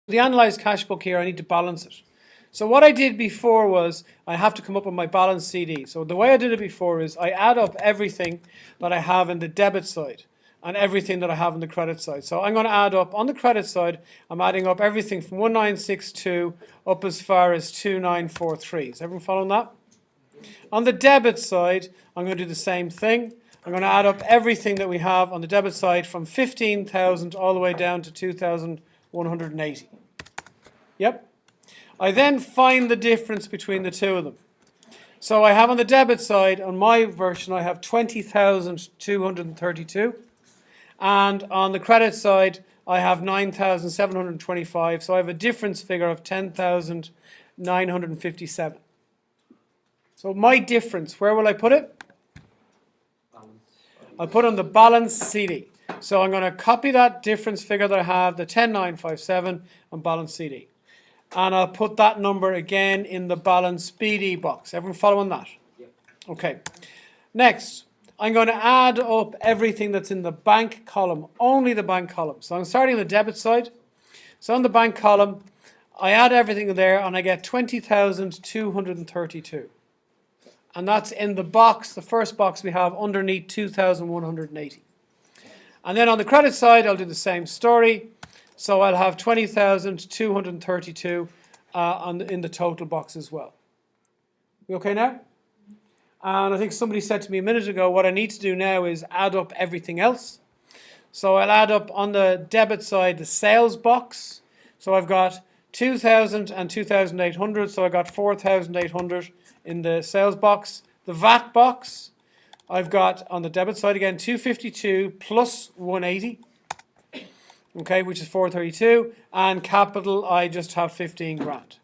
The analyzed cash book here, I need to balance it. So what I did before was I have to come up with my balance CD. So the way I did it before is I add up everything that I have in the debit side and everything that I have on the credit side. So I'm going to add up, on the credit side, I'm adding up everything from 1962 up as far as 2943. Is everyone following that? On the debit side, I'm going to do the same thing. I'm going to add up everything that we have on the debit side from 15,000 all the way down to 2,180. Yep. I then find the difference between the two of them. So I have on the debit side, on my version, I have 20,232. And on the credit side, I have 9,725. So I have a difference figure of 10,957. So my difference, where will I put it? I'll put on the balance CD. So I'm going to copy that difference figure that I have, the 10,957, on balance CD. And I'll put that number again in the balance BD box. Everyone following that? Yep. Okay. Next, I'm going to add up everything that's in the bank column, only the bank column. So I'm starting on the debit side. So on the bank column, I add everything there and I get 20,232. And that's in the box, the first box we have underneath 2,180. And then on the credit side, I'll do the same story. So I'll have 20,232 in the total box as well. We okay now? And I think somebody said to me a minute ago, what I need to do now is add up everything else. So I'll add up on the debit side the sales box. So I've got 2,000 and 2,800. So I got 4,800 in the sales box. The VAT box, I've got on the debit side again 252 plus 180. Okay, which is 432, and capital, I just have 15 grand.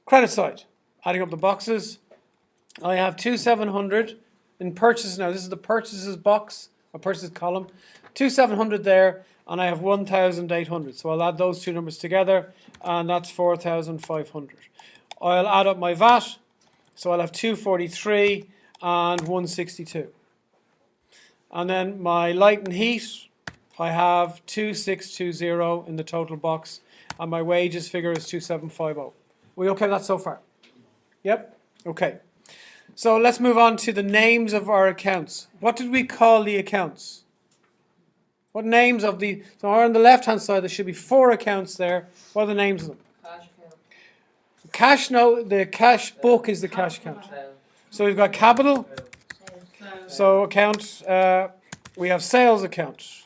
Credit side, adding up the boxes, I have 2,700 in purchases. Now, this is the purchases box, or purchases column, 2,700 there, and I have 1,800. So I'll add those two numbers together, and that's 4,500. I'll add up my VAT, so I'll have 243 and 162. And then my light and heat, I have 2,620 in the total box, and my wages figure is 2,750. We okay with that so far? Yep? Okay. So let's move on to the names of our accounts. What did we call the accounts? What names of the... So on the left-hand side, there should be 4 accounts there. What are the names of them? Cash, no, the cash book is the cash account. So we've got capital. So account, we have sales account.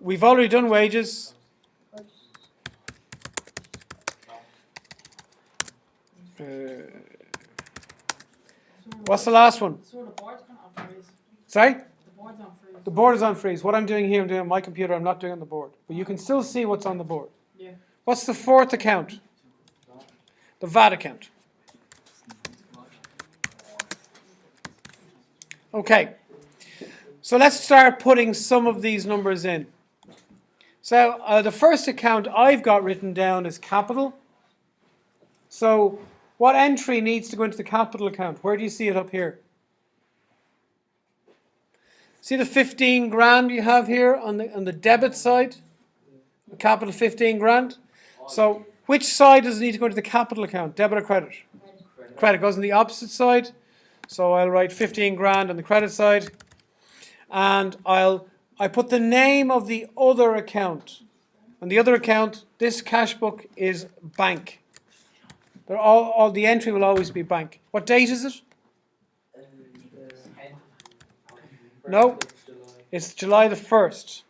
We've already done wages. What's the last one? Sorry? The board is on freeze. What I'm doing here, I'm doing on my computer, I'm not doing on the board. But you can still see what's on the board. Yeah. What's the 4th account? The VAT account. Okay. So let's start putting some of these numbers in. So the first account I've got written down is capital. So what entry needs to go into the capital account? Where do you see it up here? See the 15 grand you have here on the debit side? The capital 15 grand. So which side does it need to go into the capital account? Debit or credit? Credit goes on the opposite side. So I'll write 15 grand on the credit side. And I put the name of the other account. And the other account, this cash book is bank. They're all the entry will always be bank. What date is it? No, it's July the 1st.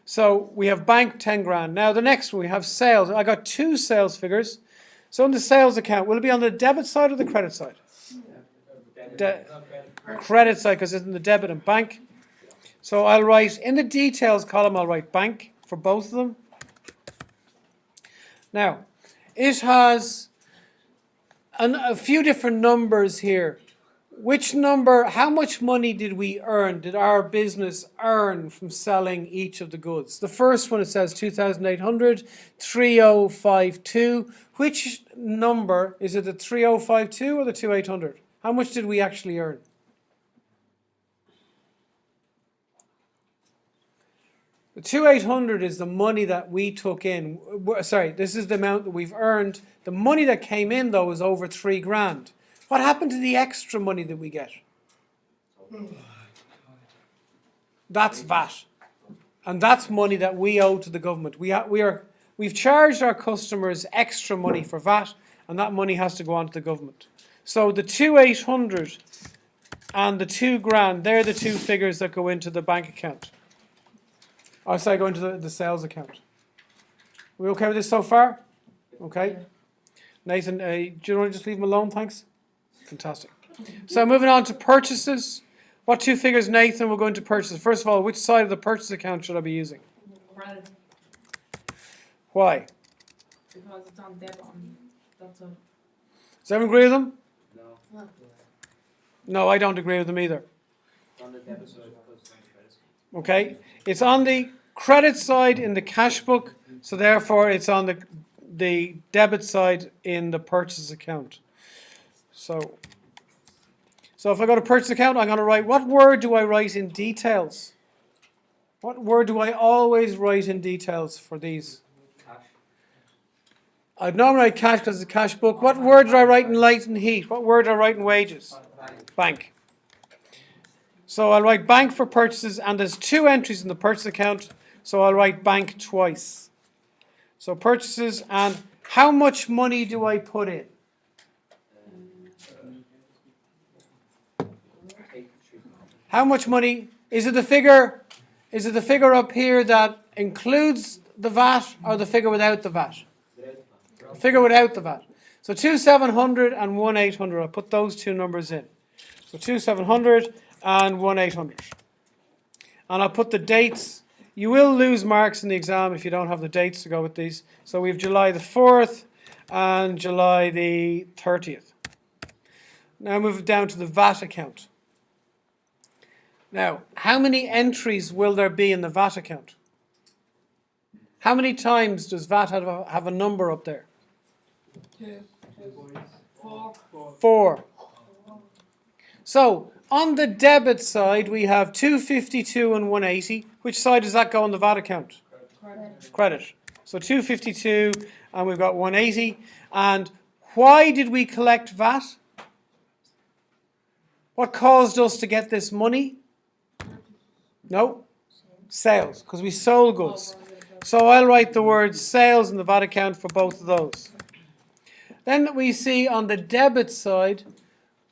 So we have bank 10 grand. Now the next one, we have sales. I got 2 sales figures. So in the sales account, will it be on the debit side or the credit side? Credit side, because it's in the debit and bank. So I'll write, in the details column, I'll write bank for both of them. Now, it has a few different numbers here. Which number, how much money did we earn, did our business earn from selling each of the goods? The first one, it says 2,800, 3,052. Which number, is it the 3,052 or the 2,800? How much did we actually earn? The 2,800 is the money that we took in. Sorry, this is the amount that we've earned. The money that came in, though, is over 3 grand. What happened to the extra money that we get? That's VAT. And that's money that we owe to the government. We've charged our customers extra money for VAT, and that money has to go on to the government. So the 2,800 and the 2 grand, they're the two figures that go into the bank account. Oh, sorry, go into the sales account. Are we okay with this so far? Okay. Nathan, do you want to just leave them alone, thanks? Fantastic. So moving on to purchases. What two figures, Nathan, will go into purchases? First of all, which side of the purchase account should I be using? Credit. Why? Because it's on debit. That's all. Does everyone agree with them? No. No, I don't agree with them either. It's on the debit side because it's on the credit side. Okay, it's on the credit side in the cash book, so therefore it's on the debit side in the purchase account. So if I go to purchase account, I'm going to write, what word do I write in details? What word do I always write in details for these? Cash. I'd normally write cash because it's a cash book. What word do I write in light and heat? What word do I write in wages? Bank. So I'll write bank for purchases, and there's 2 entries in the purchase account, so I'll write bank twice. So purchases, and how much money do I put in? How much money? Is it the figure up here that includes the VAT, or the figure without the VAT? The figure without the VAT. So 2,700 and 1,800. I'll put those two numbers in. So 2,700 and 1,800. And I'll put the dates. You will lose marks in the exam if you don't have the dates to go with these. So we have July the 4th and July the 30th. Now move down to the VAT account. Now, how many entries will there be in the VAT account? How many times does VAT have a number up there? 2, 4. 4. So, on the debit side, we have 252 and 180. Which side does that go on the VAT account? Credit. So 252 and we've got 180. And why did we collect VAT? What caused us to get this money? No? Sales, because we sold goods. So I'll write the word sales in the VAT account for both of those. Then we see on the debit side,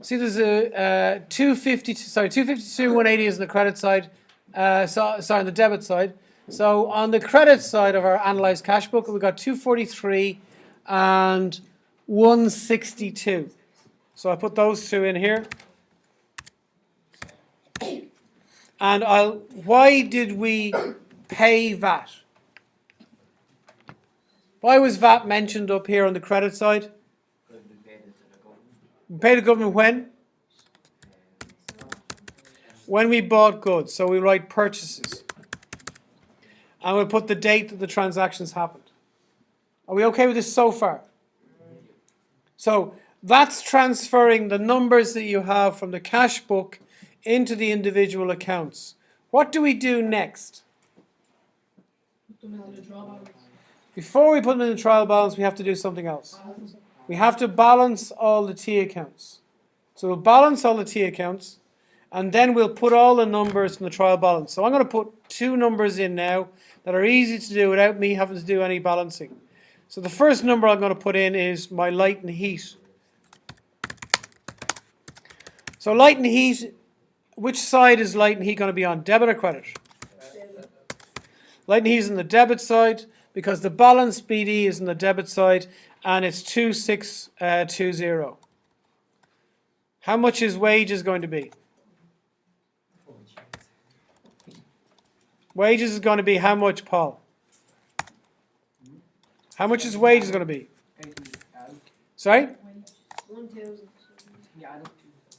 see there's a 252, 180 is on the credit side. Sorry, on the debit side. So on the credit side of our analysed cash book, we've got 243 and 162. So I put those two in here. And why did we pay VAT? Why was VAT mentioned up here on the credit side? We paid the government when? When we bought goods. So we write purchases. And we'll put the date that the transactions happened. Are we okay with this so far? So that's transferring the numbers that you have from the cash book into the individual accounts. What do we do next? Before we put them in the trial balance, we have to do something else. We have to balance all the T accounts. So we'll balance all the T accounts, and then we'll put all the numbers from the trial balance. So I'm going to put 2 numbers in now that are easy to do without me having to do any balancing. So the first number I'm going to put in is my light and heat. So light and heat, which side is light and heat going to be on, debit or credit? Light and heat is on the debit side because the balance BD is on the debit side and it's 2620. How much is wages going to be? Wages is going to be how much, Paul? How much is wages going to be? Sorry? 1,000.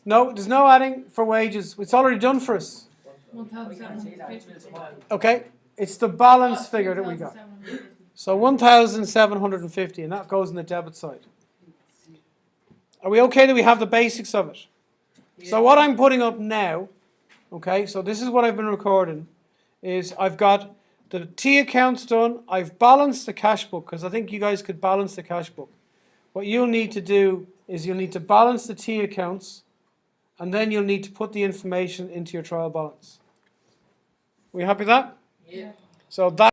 No, there's no adding for wages. It's already done for us. 1,750. Okay? It's the balance figure that we got. So 1,750, and that goes on the debit side. Are we okay that we have the basics of it? So what I'm putting up now, okay, so this is what I've been recording, is I've got The T account's done. I've balanced the cash book because I think you guys could balance the cash book. What you'll need to do is you'll need to balance the T accounts, and then you'll need to put the information into your trial balance. We happy with that? Yeah. So that